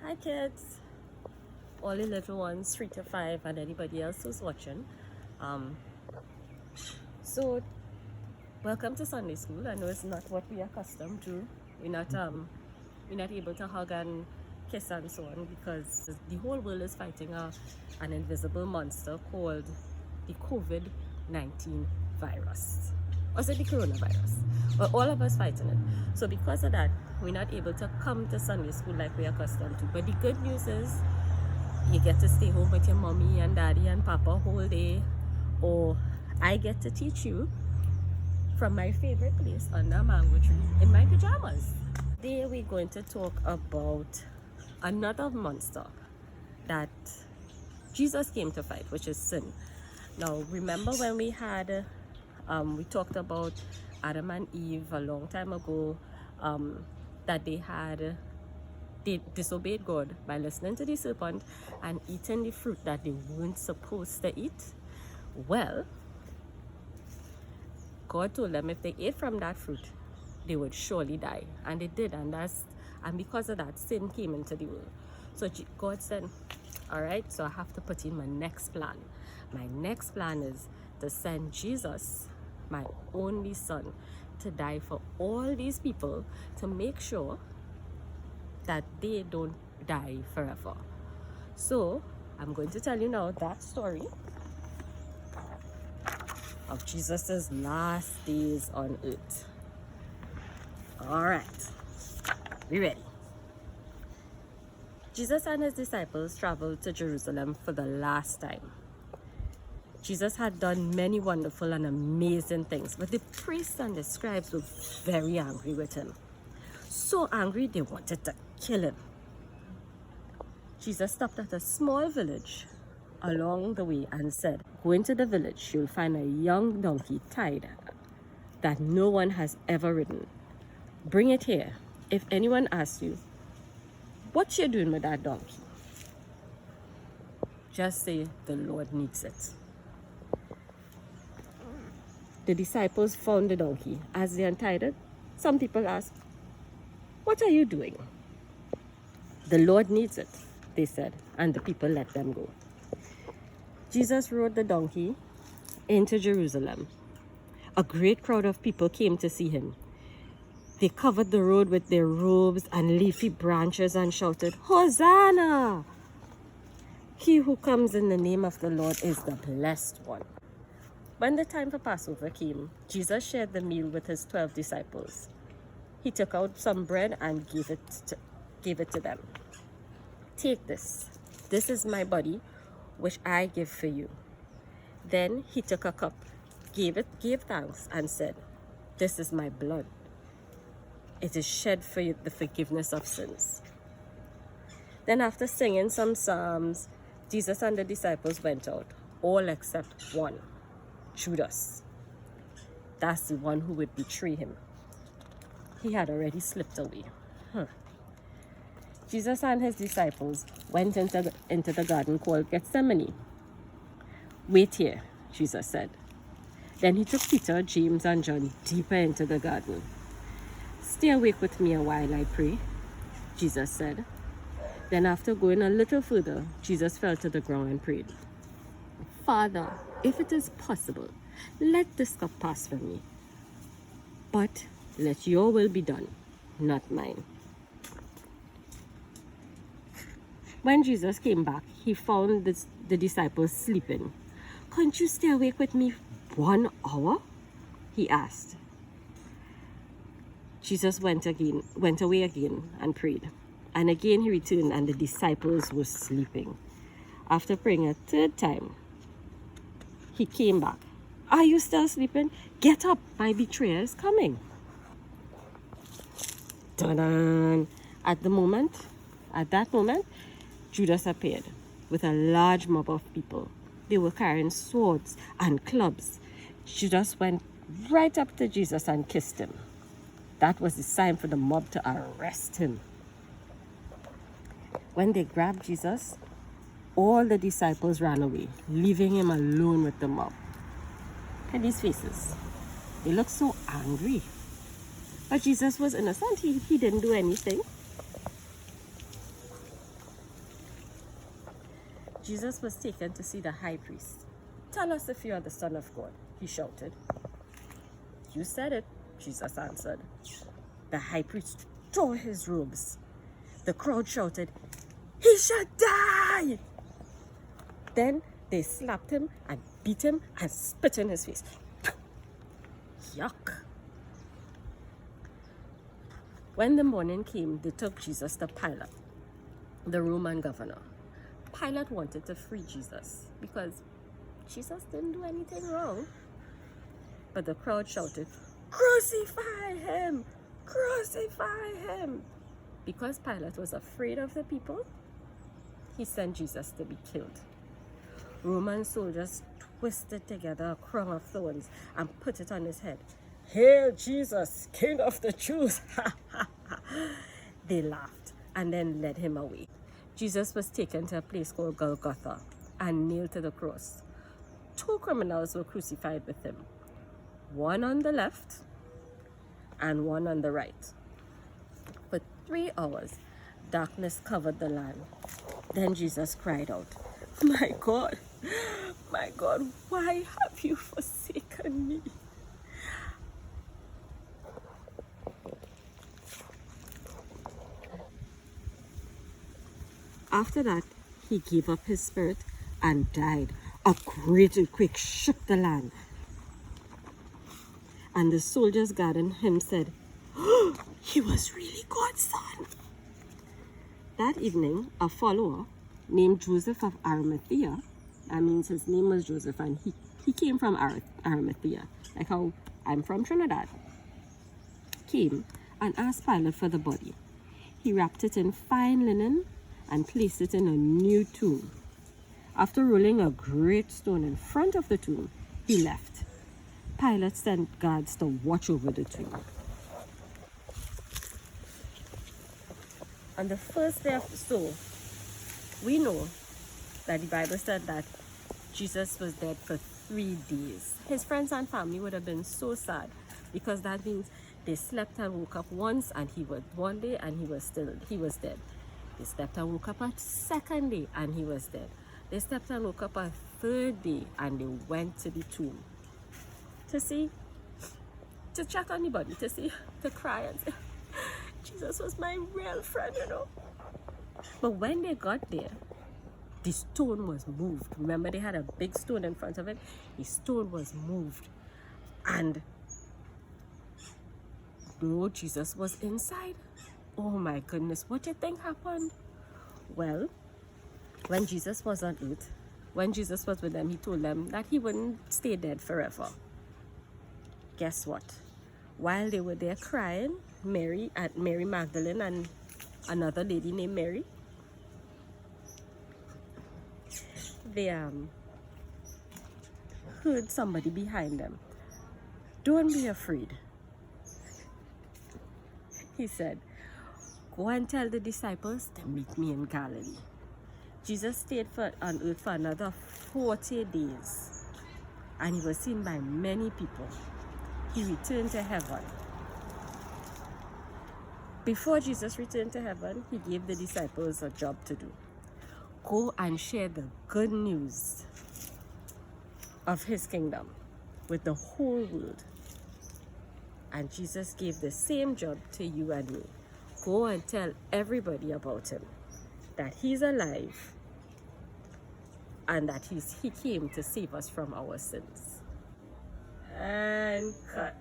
Hi kids, all the little ones 3 to 5 and anybody else who's watching. So welcome to Sunday school. I know it's not what we are accustomed to. We're not able to hug and kiss and so on because the whole world is fighting an invisible monster called the COVID-19 virus. Or is it the coronavirus? Well, all of us fighting it. So because of that, we're not able to come to Sunday school like we're accustomed to. But the good news is you get to stay home with your mommy and daddy and papa whole day, or I get to teach you from my favorite place under a mango tree in my pajamas. Today we're going to talk about another monster that Jesus came to fight, which is sin. Now remember when we talked about Adam and Eve a long time ago, that they disobeyed God by listening to the serpent and eating the fruit that they weren't supposed to eat. Well, God told them if they ate from that fruit, they would surely die, and they did, and because of that, sin came into the world. So God said, all right, so I have to put in my next plan. My next plan is to send Jesus, my only son, to die for all these people, to make sure that they don't die forever. So I'm going to tell you now that story of Jesus's last days on earth. All right, we ready? Jesus and his disciples traveled to Jerusalem for the last time. Jesus had done many wonderful and amazing things, but the priests and the scribes were very angry with him. So angry they wanted to kill him. Jesus stopped at a small village along the way and said, go into the village, you'll find a young donkey tied that no one has ever ridden. Bring it here. If anyone asks you, what you doing with that donkey? Just say, the Lord needs it. The disciples found the donkey. As they untied it, some people asked, what are you doing? The Lord needs it, they said, and the people let them go. Jesus rode the donkey into Jerusalem. A great crowd of people came to see him. They covered the road with their robes and leafy branches and shouted, Hosanna! He who comes in the name of the Lord is the blessed one. When the time for Passover came, Jesus shared the meal with his 12 disciples. He took out some bread and gave it to them. Take this. This is my body, which I give for you. Then he took a cup, gave thanks, and said, this is my blood. It is shed for you, the forgiveness of sins. Then after singing some psalms, Jesus and the disciples went out, all except one, Judas. That's the one who would betray him. He had already slipped away. Jesus and his disciples went into the garden called Gethsemane. Wait here, Jesus said. Then he took Peter, James, and John deeper into the garden. Stay awake with me a while, I pray, Jesus said. Then after going a little further, Jesus fell to the ground and prayed. Father, if it is possible, let this cup pass from me. But let your will be done, not mine. When Jesus came back, he found the disciples sleeping. Can't you stay awake with me 1 hour? He asked. Jesus went away again and prayed. And again he returned, and the disciples were sleeping. After praying a third time, he came back. Are you still sleeping? Get up, my betrayer is coming. Ta-da! At that moment, Judas appeared with a large mob of people. They were carrying swords and clubs. Judas went right up to Jesus and kissed him. That was the sign for the mob to arrest him. When they grabbed Jesus, all the disciples ran away, leaving him alone with the mob. Look at these faces. They look so angry. But Jesus was innocent. He didn't do anything. Jesus was taken to see the high priest. "Tell us if you are the Son of God," he shouted. "You said it," Jesus answered. The high priest tore his robes. The crowd shouted, "He shall die!" Then they slapped him and beat him and spit in his face. Yuck. When the morning came, they took Jesus to Pilate, the Roman governor. Pilate wanted to free Jesus because Jesus didn't do anything wrong. But the crowd shouted, "Crucify him! Crucify him!" Because Pilate was afraid of the people, he sent Jesus to be killed. Roman soldiers twisted together a crown of thorns and put it on his head. "Hail Jesus, King of the Jews!" They laughed and then led him away. Jesus was taken to a place called Golgotha and nailed to the cross. 2 criminals were crucified with him, one on the left and one on the right. For 3 hours, darkness covered the land. Then Jesus cried out, my God, why have you forsaken me?" After that, he gave up his spirit and died. A great earthquake shook the land. And the soldiers guarding him said, "He was really God's son." That evening, a follower named Joseph of Arimathea, that means his name was Joseph, and he came from Arimathea, like how I'm from Trinidad, came and asked Pilate for the body. He wrapped it in fine linen and placed it in a new tomb. After rolling a great stone in front of the tomb, he left. Pilate sent guards to watch over the tomb. On the first day of the soul, we know that the Bible said that Jesus was dead for 3 days. His friends and family would have been so sad, because that means they slept and woke up once, and he was one day and he was dead. They slept and woke up a second day and he was dead. They slept and woke up a third day and they went to the tomb to check on the body, to cry and say, "Jesus was my real friend, you know." But when they got there, the stone was moved. Remember, they had a big stone in front of it. The stone was moved. And no, Jesus was inside. Oh my goodness, what do you think happened? Well, when Jesus was on earth, when Jesus was with them, he told them that he wouldn't stay dead forever. Guess what? While they were there crying, Mary Magdalene and another lady named Mary, they heard somebody behind them. "Don't be afraid," he said. "Go and tell the disciples to meet me in Galilee." Jesus stayed on earth for another 40 days, and he was seen by many people. He returned to heaven. Before Jesus returned to heaven, he gave the disciples a job to do. Go and share the good news of his kingdom with the whole world. And Jesus gave the same job to you and me. Go and tell everybody about him, that he's alive and that he came to save us from our sins. And cut.